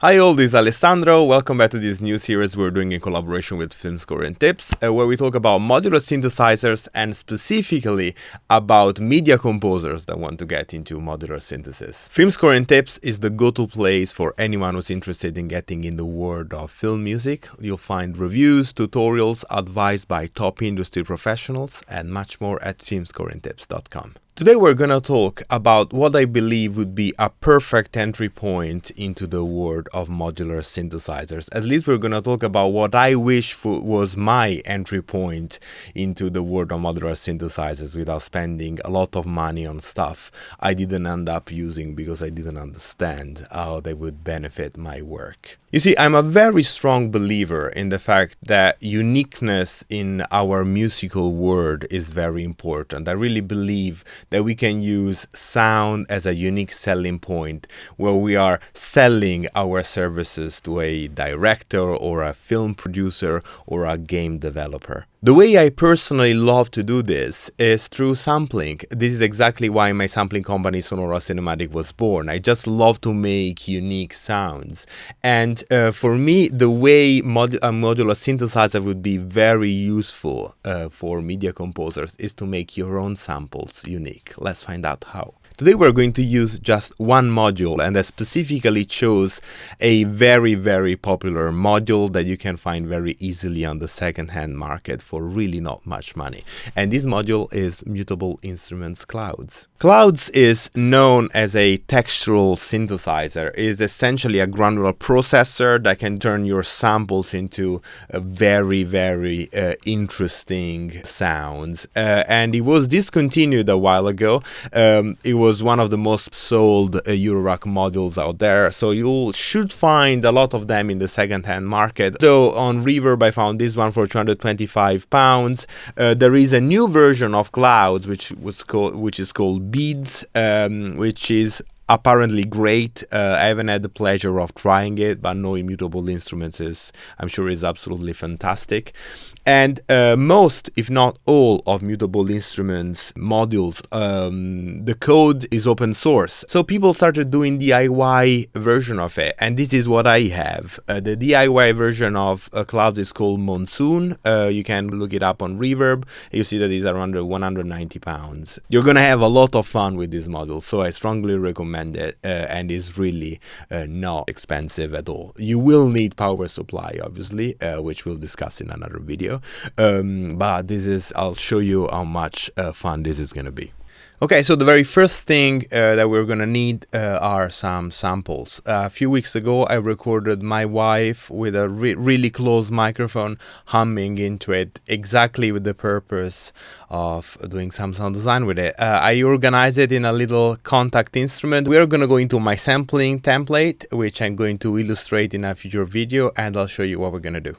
Hi all, this is Alessandro. Welcome back to this new series we're doing in collaboration with Film Score and Tips, where we talk about modular synthesizers and specifically about media composers that want to get into modular synthesis. Film Score and Tips is the go-to place for anyone who's interested in getting in the world of film music. You'll find reviews, tutorials, advice by top industry professionals, and much more at filmscoreandtips.com. Today we're gonna talk about what I believe would be a perfect entry point into the world of modular synthesizers. At least we're gonna talk about what I wish was my entry point into the world of modular synthesizers without spending a lot of money on stuff I didn't end up using because I didn't understand how they would benefit my work. You see, I'm a very strong believer in the fact that uniqueness in our musical world is very important. I really believe that we can use sound as a unique selling point where we are selling our services to a director or a film producer or a game developer. The way I personally love to do this is through sampling. This is exactly why my sampling company Sonora Cinematic was born. I just love to make unique sounds. And for me, the way a modular synthesizer would be very useful for media composers is to make your own samples unique. Let's find out how. Today we're going to use just one module, and I specifically chose a very popular module that you can find very easily on the second-hand market for really not much money. And this module is Mutable Instruments Clouds. Clouds is known as a textural synthesizer. It is essentially a granular processor that can turn your samples into very interesting sounds. And it was discontinued a while ago. It was one of the most sold Eurorack modules out there, so you should find a lot of them in the second-hand market. So on Reverb I found this one for £225. There is a new version of Clouds which is called Beads, which is apparently great. I haven't had the pleasure of trying it, but knowing Mutable Instruments I'm sure is absolutely fantastic. And most, if not all, of Mutable Instruments modules, the code is open source. So people started doing DIY version of it, and this is what I have. The DIY version of Clouds is called Monsoon. You can look it up on Reverb. You see that it's around £190. You're gonna have a lot of fun with this module, so I strongly recommend it, and it's really not expensive at all. You will need power supply, obviously, which we'll discuss in another video. But I'll show you how much fun this is gonna be. Okay, so the very first thing that we're gonna need are some samples. A few weeks ago, I recorded my wife with a really close microphone humming into it, exactly with the purpose of doing some sound design with it. I organized it in a little Kontakt instrument. We're gonna go into my sampling template, which I'm going to illustrate in a future video, and I'll show you what we're gonna do.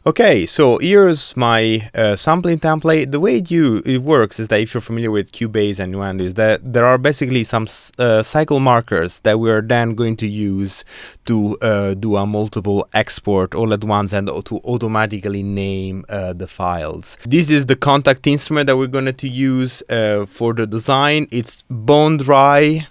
Okay, so here's my sampling template. The way it works is that if you're familiar with Cubase and Nuendo, is that there are basically some cycle markers that we're then going to use to do a multiple export all at once and to automatically name the files. This is the Kontakt instrument that we're going to use for the design. It's bone dry.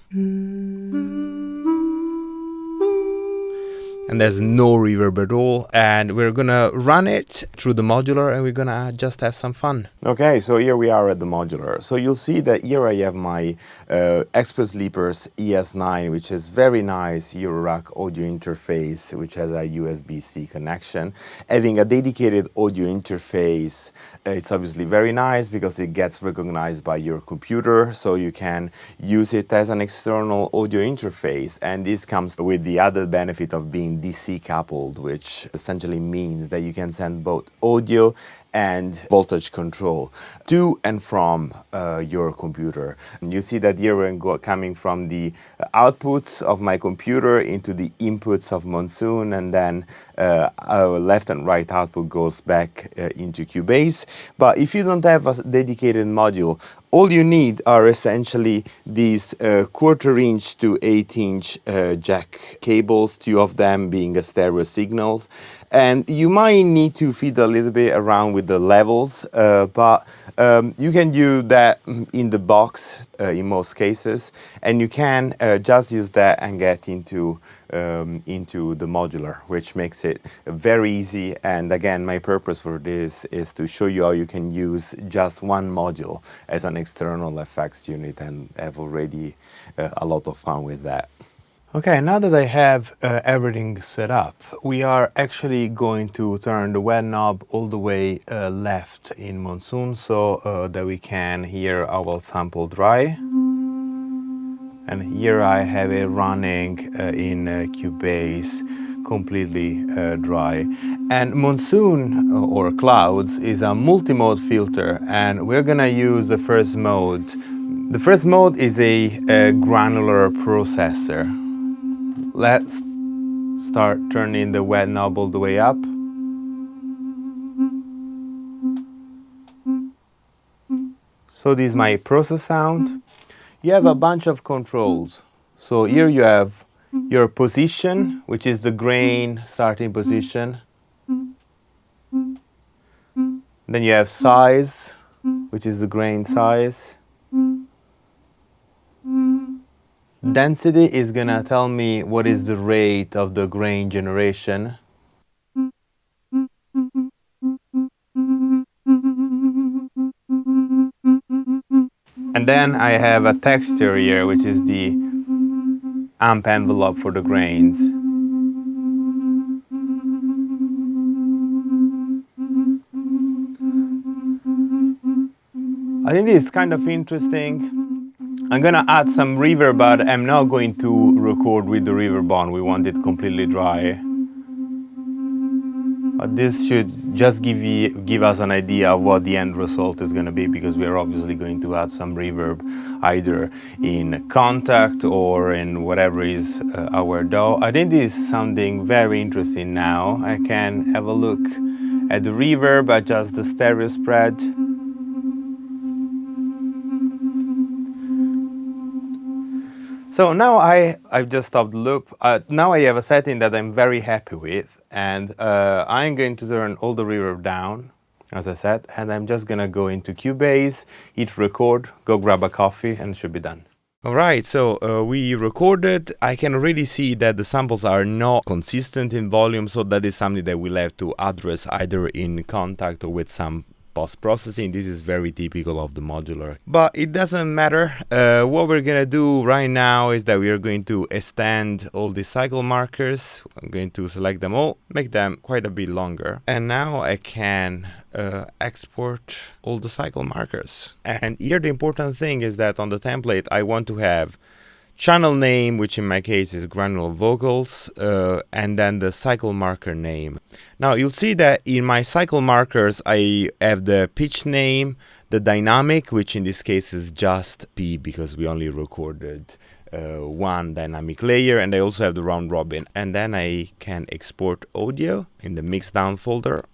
And there's no reverb at all, and we're gonna run it through the modular and we're gonna just have some fun. Okay, so here we are at the modular. So you'll see that here I have my Express Leapers ES9, which is very nice Eurorack audio interface, which has a USB-C connection. Having a dedicated audio interface, it's obviously very nice because it gets recognized by your computer, so you can use it as an external audio interface, and this comes with the added benefit of being DC coupled, which essentially means that you can send both audio and voltage control to and from your computer. And you see that here we're coming from the outputs of my computer into the inputs of Monsoon, and then our left and right output goes back into Cubase. But if you don't have a dedicated module, all you need are essentially these 1/4 inch to 8 inch jack cables, 2 of them being a stereo signal. And you might need to feed a little bit around with the levels, but you can do that in the box in most cases, and you can just use that and get into into the modular, which makes it very easy. And again, my purpose for this is to show you how you can use just one module as an external effects unit, and have already a lot of fun with that. Okay, now that I have everything set up, we are actually going to turn the wet knob all the way left in Monsoon, so that we can hear our sample dry. And here I have it running in Cubase completely dry. And Monsoon or Clouds is a multi-mode filter, and we're gonna use the first mode. The first mode is a granular processor. Let's start turning the wet knob all the way up. So this is my process sound. You have a bunch of controls. So here you have your position, which is the grain starting position. Then you have size, which is the grain size. Density is gonna tell me what is the rate of the grain generation. And then I have a texture here, which is the amp envelope for the grains. I think this is kind of interesting. I'm gonna add some reverb, but I'm not going to record with the reverb on. We want it completely dry. But this should just give us an idea of what the end result is going to be, because we are obviously going to add some reverb either in Kontakt or in whatever is our DAW. I think this is something very interesting now. I can have a look at the reverb, adjust the stereo spread. So now I've just stopped the loop. Now I have a setting that I'm very happy with, and I'm going to turn all the reverb down, as I said, and I'm just gonna go into Cubase, hit record, go grab a coffee, and it should be done. Alright, so we recorded. I can already see that the samples are not consistent in volume, so that is something that we'll have to address either in Kontakt or with some post-processing. This is very typical of the modular, but it doesn't matter. What we're gonna do right now is that we are going to extend all the cycle markers. I'm going to select them all, make them quite a bit longer, and now I can export all the cycle markers. And here the important thing is that on the template I want to have channel name, which in my case is granular vocals, and then the cycle marker name. Now you'll see that in my cycle markers I have the pitch name, the dynamic, which in this case is just P because we only recorded one dynamic layer, and I also have the round robin. And then I can export audio in the mixdown folder,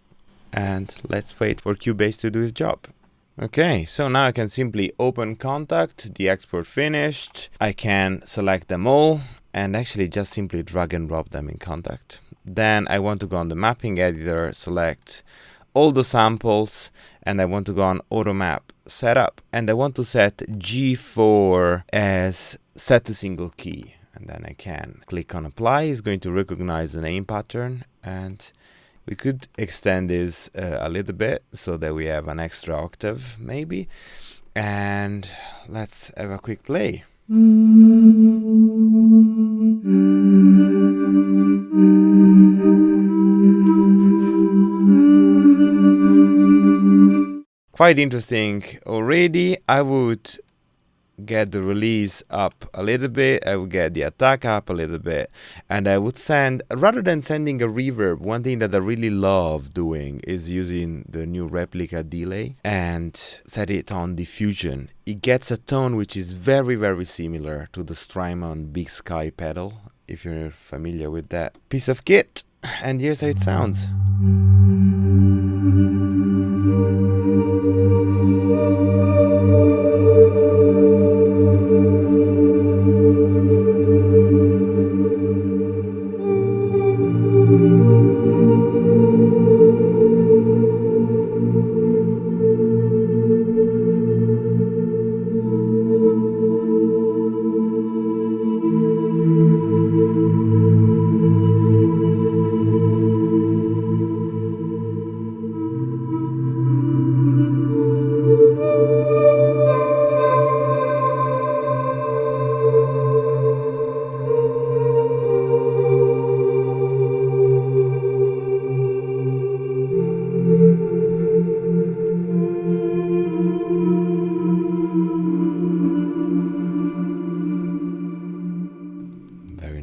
and let's wait for Cubase to do its job. Okay, so now I can simply open Kontakt, the export finished. I can select them all and actually just simply drag and drop them in Kontakt. Then I want to go on the mapping editor, select all the samples, and I want to go on auto map setup, and I want to set G4 as set to single key, and then I can click on apply. It's going to recognize the name pattern, and we could extend this a little bit so that we have an extra octave maybe. And let's have a quick play. Quite interesting already. I would get the release up a little bit, I would get the attack up a little bit, and I would send, rather than sending a reverb, one thing that I really love doing is using the new replica delay and set it on diffusion. It gets a tone which is very, very similar to the Strymon Big Sky pedal, if you're familiar with that piece of kit. And here's how it sounds.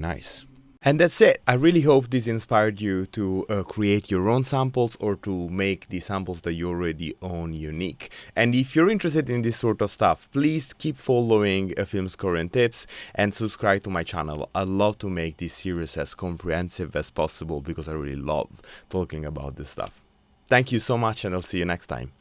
nice. And that's it. I really hope this inspired you to create your own samples or to make the samples that you already own unique. And if you're interested in this sort of stuff, please keep following Film Score and Tips and subscribe to my channel. I love to make this series as comprehensive as possible because I really love talking about this stuff. Thank you so much, and I'll see you next time.